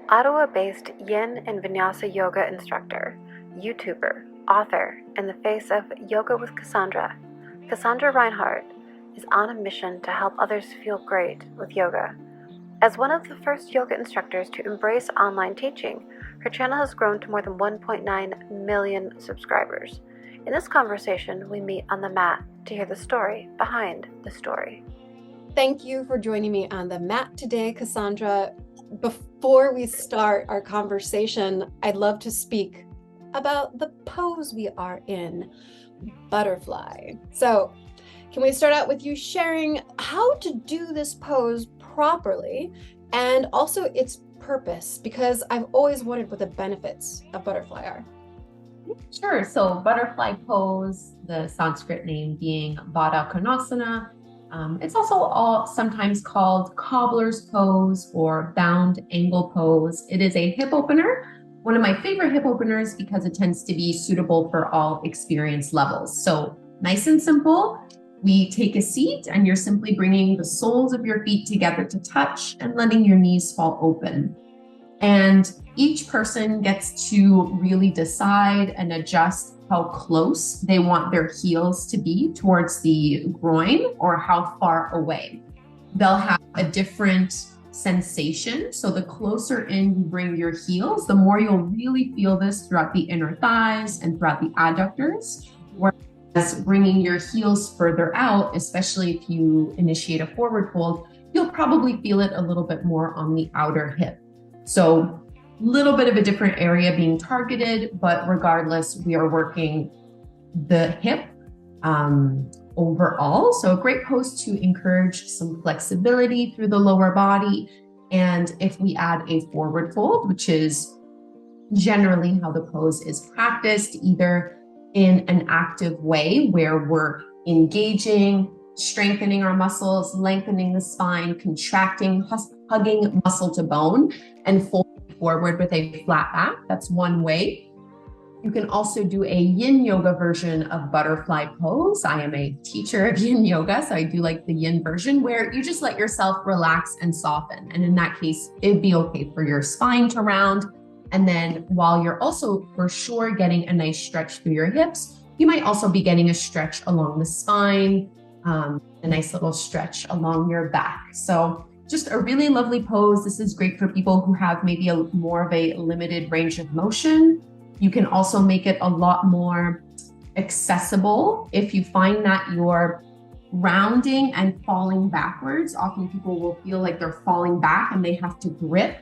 Ottawa-based Yin and Vinyasa yoga instructor, YouTuber, author, and the face of Yoga with Kassandra, Kassandra Reinhardt is on a mission to help others feel great with yoga. As one of the first yoga instructors to embrace online teaching, her channel has grown to more than 1.9 million subscribers. In this conversation, we meet on the mat to hear the story behind the story. Thank you for joining me on the mat today, Kassandra. Before we start our conversation, I'd love to speak about the pose we are in, butterfly. So, can we start out with you sharing how to do this pose properly and also its purpose? Because I've always wondered what the benefits of butterfly are. Sure. So butterfly pose, the Sanskrit name being Baddha Konasana. It's also sometimes called cobbler's pose or bound angle pose. It is a hip opener, one of my favorite hip openers because it tends to be suitable for all experience levels. So nice and simple. We take a seat and you're simply bringing the soles of your feet together to touch and letting your knees fall open. And each person gets to really decide and adjust how close they want their heels to be towards the groin or how far away. They'll have a different sensation. So the closer in you bring your heels, the more you'll really feel this throughout the inner thighs and throughout the adductors. Whereas bringing your heels further out, especially if you initiate a forward fold, you'll probably feel it a little bit more on the outer hip. So a little bit of a different area being targeted, but regardless, we are working the hip overall. So a great pose to encourage some flexibility through the lower body. And if we add a forward fold, which is generally how the pose is practiced, either in an active way where we're engaging, strengthening our muscles, lengthening the spine, contracting, hugging muscle to bone, and folding forward with a flat back. That's one way. You can also do a yin yoga version of butterfly pose. I am a teacher of yin yoga, so I do like the yin version where you just let yourself relax and soften. And in that case, it'd be okay for your spine to round. And then while you're also for sure getting a nice stretch through your hips, you might also be getting a stretch along the spine, a nice little stretch along your back. So just a really lovely pose. This is great for people who have maybe more of a limited range of motion. You can also make it a lot more accessible if you find that you're rounding and falling backwards. Often people will feel like they're falling back and they have to grip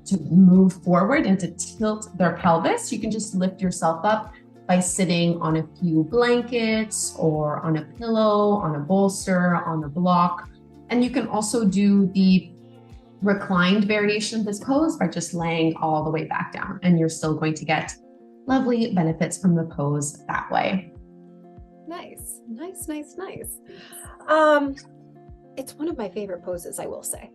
to move forward and to tilt their pelvis. You can just lift yourself up by sitting on a few blankets or on a pillow, on a bolster, on a block. And you can also do the reclined variation of this pose by just laying all the way back down, and you're still going to get lovely benefits from the pose that way. Nice. It's one of my favorite poses, I will say.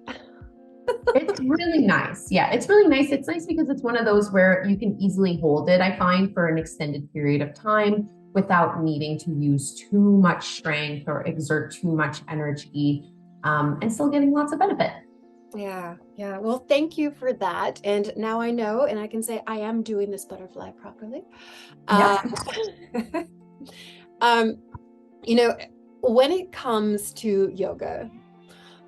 It's really nice. Yeah, it's really nice. It's nice because it's one of those where you can easily hold it, I find, for an extended period of time without needing to use too much strength or exert too much energy. And still getting lots of benefit. Yeah. Well, thank you for that. And now I know, and I can say I am doing this butterfly properly. Yeah. When it comes to yoga,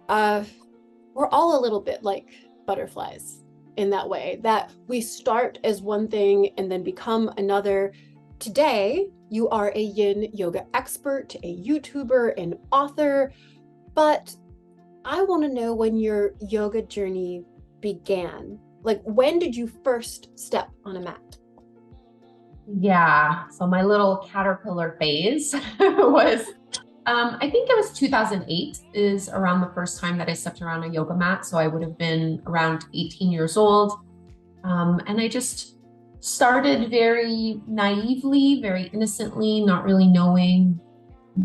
we're all a little bit like butterflies in that way, that we start as one thing and then become another. Today, you are a yin yoga expert, a YouTuber, an author, but I want to know when your yoga journey began. Like, when did you first step on a mat? Yeah. So my little caterpillar phase was, I think it was 2008 is around the first time that I stepped around a yoga mat. So I would have been around 18 years old. And I just started very naively, very innocently, not really knowing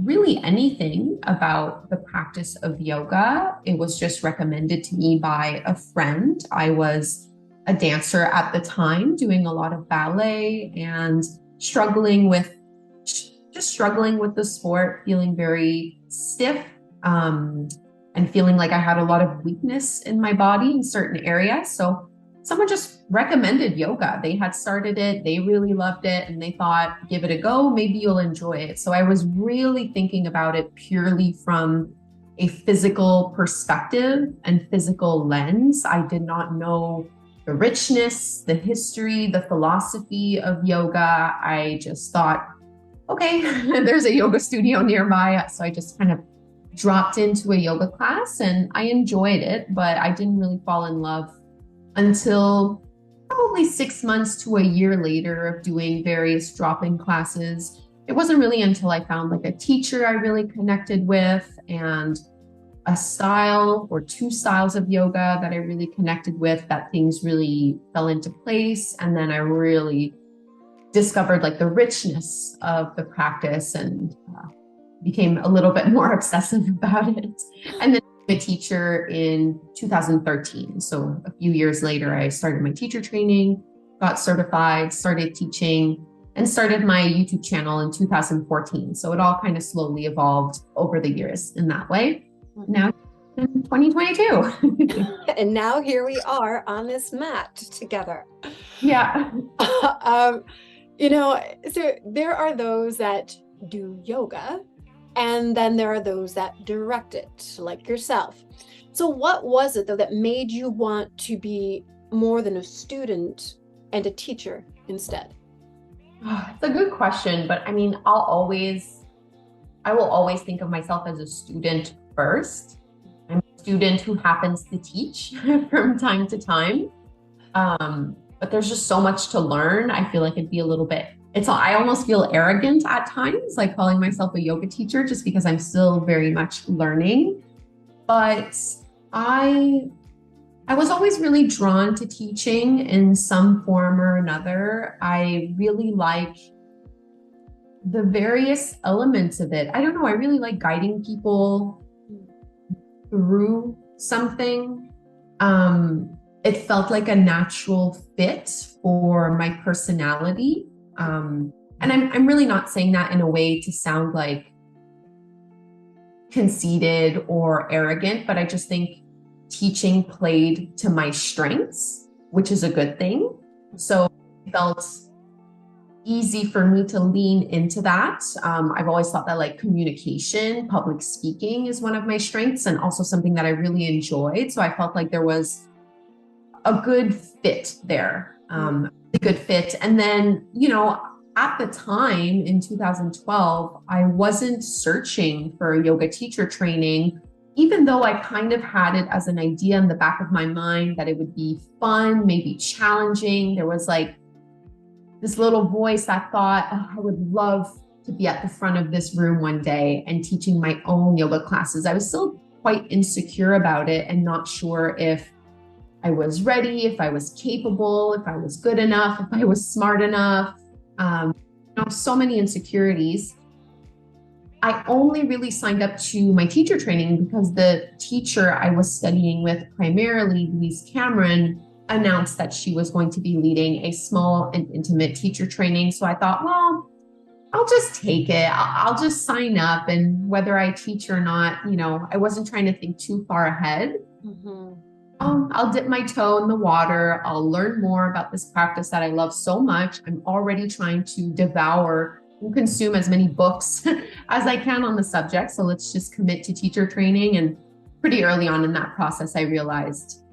really anything about the practice of yoga. It was just recommended to me by a friend. I was a dancer at the time, doing a lot of ballet and struggling with the sport, feeling very stiff, and feeling like I had a lot of weakness in my body in certain areas. So someone just recommended yoga. They had started it, they really loved it, and they thought, give it a go, maybe you'll enjoy it. So I was really thinking about it purely from a physical perspective and physical lens. I did not know the richness, the history, the philosophy of yoga. I just thought, okay, there's a yoga studio nearby. So I just kind of dropped into a yoga class and I enjoyed it, but I didn't really fall in love until probably 6 months to a year later of doing various drop-in classes. It wasn't really until I found like a teacher I really connected with and a style or two styles of yoga that I really connected with, that things really fell into place. And then I really discovered like the richness of the practice and became a little bit more obsessive about it. And then a teacher in 2013. So a few years later, I started my teacher training, got certified, started teaching, and started my YouTube channel in 2014. So it all kind of slowly evolved over the years in that way. Now in 2022. And now here we are on this mat together. Yeah. So there are those that do yoga, and then there are those that direct it, like yourself. So what was it though that made you want to be more than a student and a teacher instead? It's a good question, but I mean, I will always think of myself as a student first. I'm a student who happens to teach from time to time. But there's just so much to learn. I feel like it'd be a little bit, I almost feel arrogant at times, like calling myself a yoga teacher, just because I'm still very much learning. But I was always really drawn to teaching in some form or another. I really like the various elements of it. I don't know, I really like guiding people through something. It felt like a natural fit for my personality. And I'm really not saying that in a way to sound like conceited or arrogant, but I just think teaching played to my strengths, which is a good thing. So it felt easy for me to lean into that. I've always thought that like communication, public speaking is one of my strengths and also something that I really enjoyed. So I felt like there was a good fit there, a good fit. And then, at the time in 2012, I wasn't searching for a yoga teacher training, even though I kind of had it as an idea in the back of my mind that it would be fun, maybe challenging. There was like this little voice that thought, I would love to be at the front of this room one day and teaching my own yoga classes. I was still quite insecure about it and not sure if I was ready, if I was capable, if I was good enough, if I was smart enough. So many insecurities. I only really signed up to my teacher training because the teacher I was studying with, primarily Louise Cameron, announced that she was going to be leading a small and intimate teacher training. So I thought, well, I'll just take it. I'll just sign up, and whether I teach or not, I wasn't trying to think too far ahead. Mm-hmm. I'll dip my toe in the water. I'll learn more about this practice that I love so much. I'm already trying to devour and consume as many books as I can on the subject. So let's just commit to teacher training. And pretty early on in that process, I realized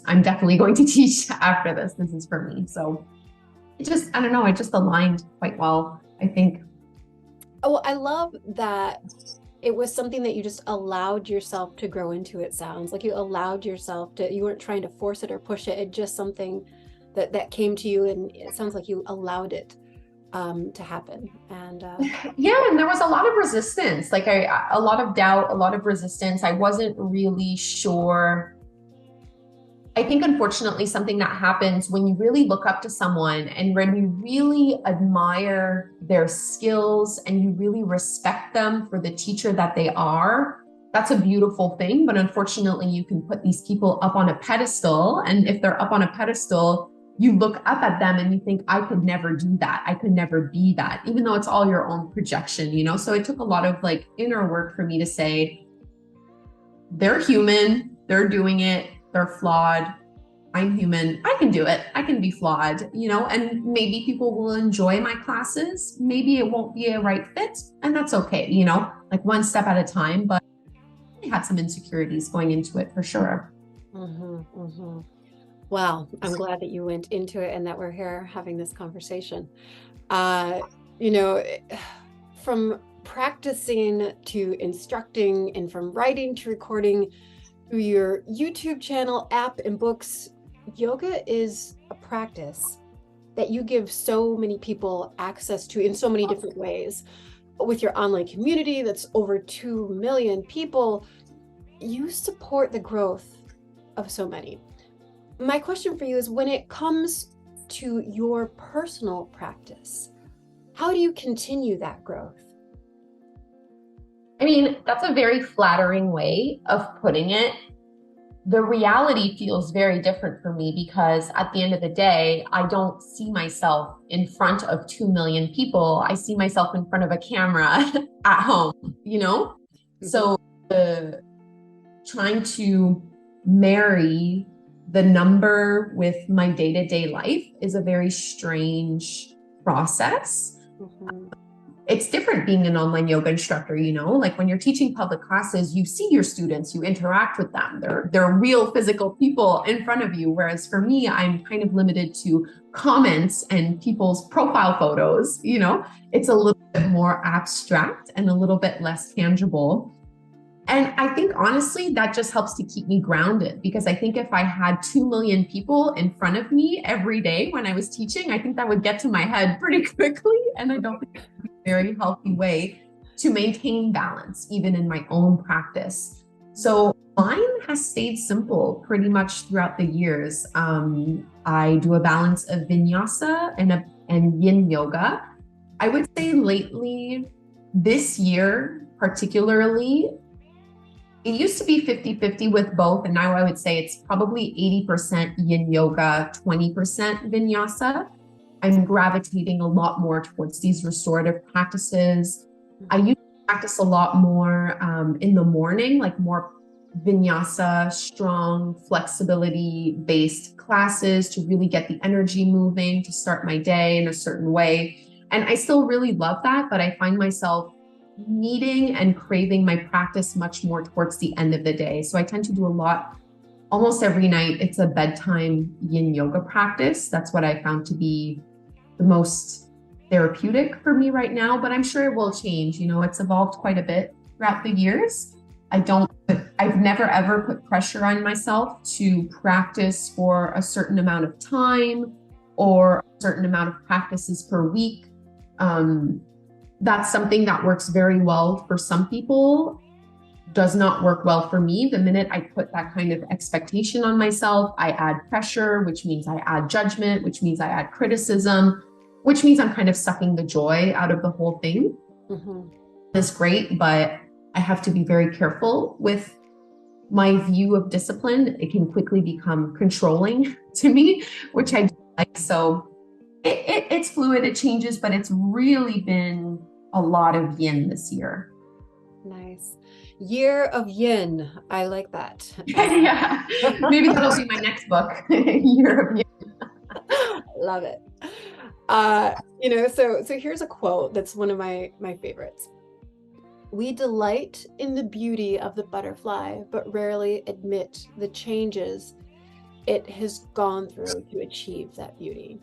I'm definitely going to teach after this. This is for me. So it just aligned quite well, I think. Oh, I love that it was something that you just allowed yourself to grow into. It sounds like you allowed yourself to, you weren't trying to force it or push it. It's just something that came to you, and it sounds like you allowed it to happen. And yeah, and there was a lot of resistance, like a lot of doubt, a lot of resistance. I wasn't really sure. I think, unfortunately, something that happens when you really look up to someone and when you really admire their skills and you really respect them for the teacher that they are, that's a beautiful thing. But unfortunately, you can put these people up on a pedestal. And if they're up on a pedestal, you look up at them and you think, I could never do that. I could never be that, even though it's all your own projection, So it took a lot of like inner work for me to say, they're human, they're doing it, they're flawed. I'm human. I can do it. I can be flawed, and maybe people will enjoy my classes. Maybe it won't be a right fit, and that's okay, like one step at a time. But I had some insecurities going into it for sure. Well, I'm glad that you went into it and that we're here having this conversation. You know, from practicing to instructing and from writing to recording through your YouTube channel, app, and books, yoga is a practice that you give so many people access to in so many different ways. With your online community that's over 2 million people, you support the growth of so many. My question for you is, when it comes to your personal practice, how do you continue that growth? I mean, that's a very flattering way of putting it. The reality feels very different for me because at the end of the day, I don't see myself in front of 2 million people. I see myself in front of a camera at home, So trying to marry the number with my day-to-day life is a very strange process. It's different being an online yoga instructor, like when you're teaching public classes, you see your students, you interact with them. They're real physical people in front of you. Whereas for me, I'm kind of limited to comments and people's profile photos, it's a little bit more abstract and a little bit less tangible. And I think honestly, that just helps to keep me grounded, because I think if I had 2 million people in front of me every day when I was teaching, I think that would get to my head pretty quickly. And I don't think it would be a very healthy way to maintain balance, even in my own practice. So mine has stayed simple pretty much throughout the years. I do a balance of vinyasa and yin yoga. I would say lately, this year particularly, it used to be 50-50 with both, and now I would say it's probably 80% yin yoga, 20% vinyasa. I'm gravitating a lot more towards these restorative practices. I used to practice a lot more in the morning, like more vinyasa, strong flexibility-based classes to really get the energy moving, to start my day in a certain way. And I still really love that, but I find myself needing and craving my practice much more towards the end of the day. So I tend to do a lot, almost every night, it's a bedtime yin yoga practice. That's what I found to be the most therapeutic for me right now, but I'm sure it will change. It's evolved quite a bit throughout the years. I've never ever put pressure on myself to practice for a certain amount of time or a certain amount of practices per week. That's something that works very well for some people, does not work well for me. The minute I put that kind of expectation on myself, I add pressure, which means I add judgment, which means I add criticism, which means I'm kind of sucking the joy out of the whole thing. It's great, but I have to be very careful with my view of discipline. It can quickly become controlling to me, which I don't like. So it's fluid, it changes, but it's really been a lot of yin this year. Nice. Year of yin. I like that. Yeah, maybe that'll be my next book. Year of yin. Love it. So here's a quote that's one of my favorites. We delight in the beauty of the butterfly, but rarely admit the changes it has gone through to achieve that beauty.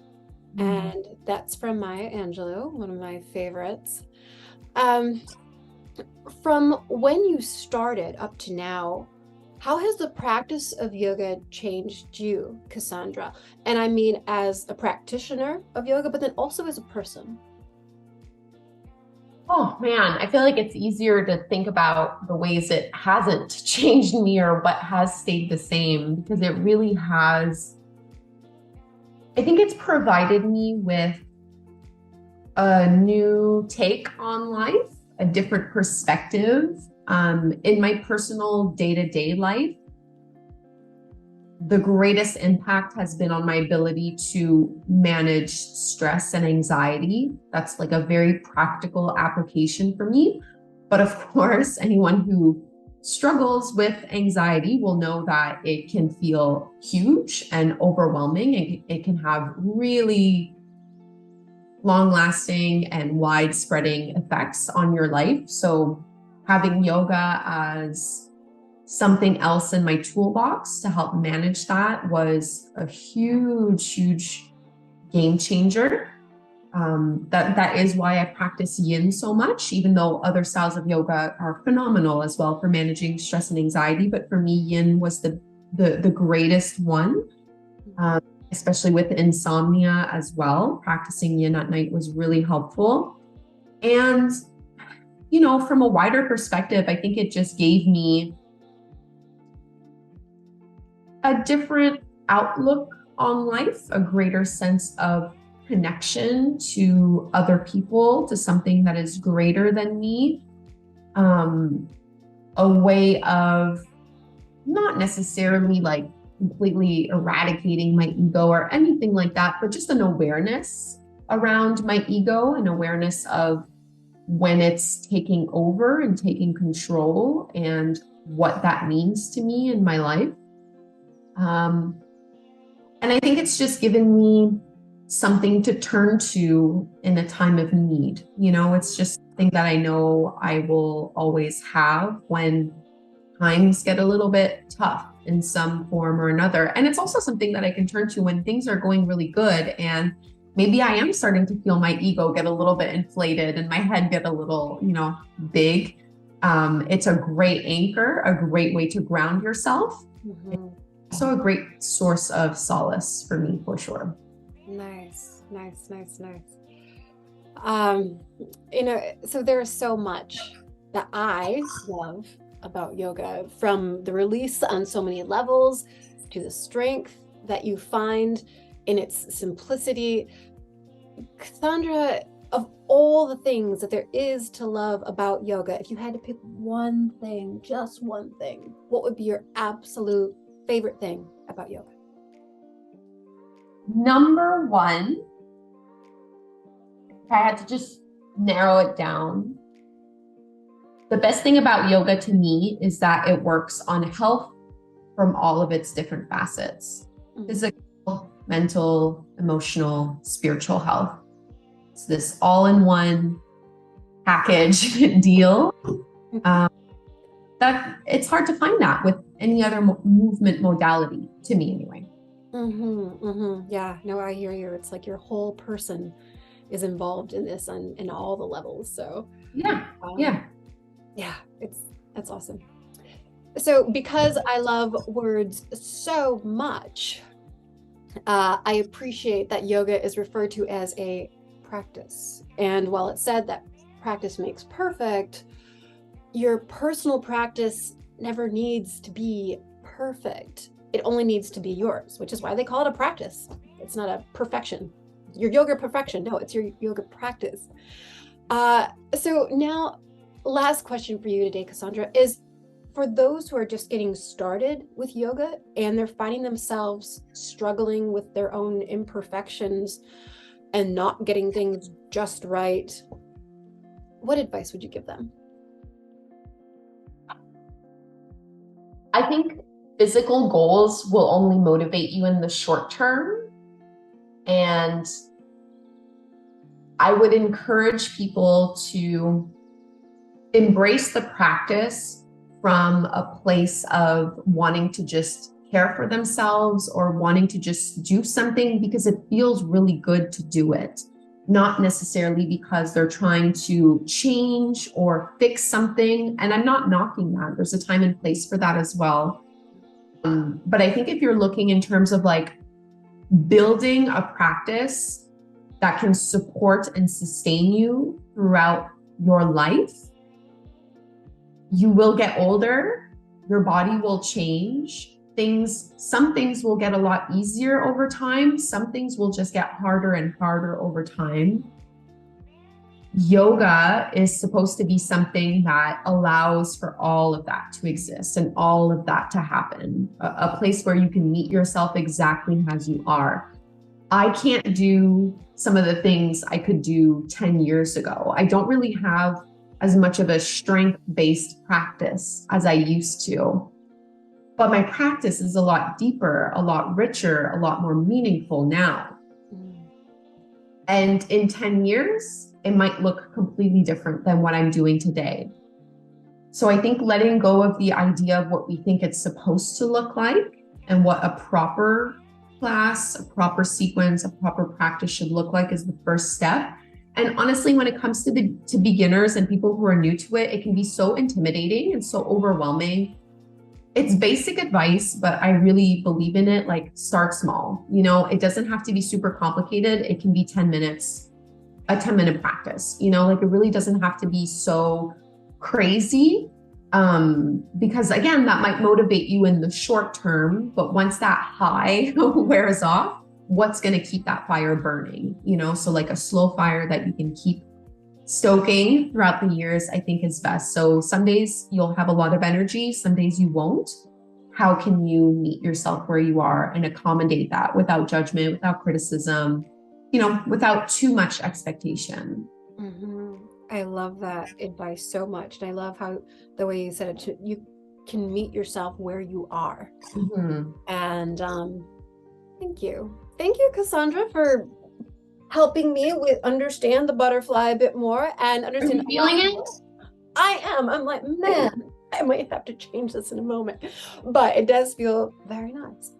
And that's from Maya Angelou, one of my favorites. From when you started up to now, how has the practice of yoga changed you, Kassandra? And I mean as a practitioner of yoga, but then also as a person. Oh man, I feel like it's easier to think about the ways it hasn't changed me or what has stayed the same, because it really has. I think it's provided me with a new take on life, a different perspective. In my personal day-to-day life, the greatest impact has been on my ability to manage stress and anxiety. That's like a very practical application for me. But of course, anyone who struggles with anxiety will know that it can feel huge and overwhelming, and it can have really long-lasting and wide-spreading effects on your life. So having yoga as something else in my toolbox to help manage that was a huge game changer. That is why I practice yin so much, even though other styles of yoga are phenomenal as well for managing stress and anxiety. But for me, yin was the greatest one, especially with insomnia as well. Practicing yin at night was really helpful. And, you know, from a wider perspective, I think it just gave me a different outlook on life, a greater sense of connection to other people, to something that is greater than me, a way of not necessarily like completely eradicating my ego or anything like that, but just an awareness around my ego, an awareness of when it's taking over and taking control and what that means to me in my life. And I think it's just given me something to turn to in a time of need. You know, it's just something that I know I will always have when times get a little bit tough in some form or another. And it's also something that I can turn to when things are going really good. And maybe I am starting to feel my ego get a little bit inflated and my head get a little, you know, big. It's a great anchor, a great way to ground yourself. Mm-hmm. Also a great source of solace for me, for sure. Nice. You know, so there's so much that I love about yoga, from the release on so many levels to the strength that you find in its simplicity. Kassandra, of all the things that there is to love about yoga, if you had to pick one thing, just one thing, what would be your absolute favorite thing about yoga? Number one, if I had to just narrow it down, the best thing about yoga to me is that it works on health from all of its different facets. Mm-hmm. Physical, mental, emotional, spiritual health. It's this all-in-one package deal. That it's hard to find that with any other movement modality, to me anyway. Yeah, no, I hear you. It's like your whole person is involved in this in all the levels. So yeah, that's awesome. So because I love words so much, I appreciate that yoga is referred to as a practice. And while it's said that practice makes perfect, your personal practice never needs to be perfect. It only needs to be yours, which is why they call it a practice. It's not a perfection. Your yoga perfection. No, it's your yoga practice. So now, last question for you today, Kassandra, is for those who are just getting started with yoga and they're finding themselves struggling with their own imperfections and not getting things just right, what advice would you give them? I think physical goals will only motivate you in the short term. And I would encourage people to embrace the practice from a place of wanting to just care for themselves or wanting to just do something because it feels really good to do it. Not necessarily because they're trying to change or fix something. And I'm not knocking that. There's a time and place for that as well. But I think if you're looking in terms of like building a practice that can support and sustain you throughout your life, you will get older, your body will change. Some things will get a lot easier over time. Some things will just get harder and harder over time. Yoga is supposed to be something that allows for all of that to exist and all of that to happen. A place where you can meet yourself exactly as you are. I can't do some of the things I could do 10 years ago. I don't really have as much of a strength-based practice as I used to. But my practice is a lot deeper, a lot richer, a lot more meaningful now. And in 10 years, it might look completely different than what I'm doing today. So I think letting go of the idea of what we think it's supposed to look like and what a proper class, a proper sequence, a proper practice should look like is the first step. And honestly, when it comes to beginners and people who are new to it, it can be so intimidating and so overwhelming. It's basic advice, but I really believe in it. Like, start small. You know, it doesn't have to be super complicated. It can be 10 minutes, a 10-minute practice. You know, like, it really doesn't have to be so crazy. Because again, that might motivate you in the short term, but once that high wears off, what's going to keep that fire burning? You know, so like a slow fire that you can keep stoking throughout the years, I think is best. So some days you'll have a lot of energy, some days you won't. How can you meet yourself where you are and accommodate that without judgment, without criticism, you know, without too much expectation? I love that advice so much. And I love how the way you said it, you can meet yourself where you are. And thank you. Thank you, Kassandra, for helping me with understand the butterfly a bit more and understand. Are you feeling it? I am. I'm like, man, I might have to change this in a moment, but it does feel very nice.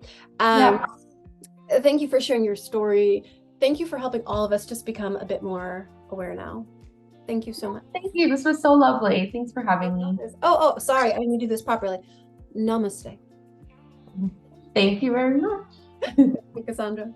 Thank you for sharing your story. Thank you for helping all of us just become a bit more aware now. Thank you so much. Thank you. This was so lovely. Thanks for having me. Oh, sorry. I didn't do this properly. Namaste. Thank you very much. Thank you, Kassandra.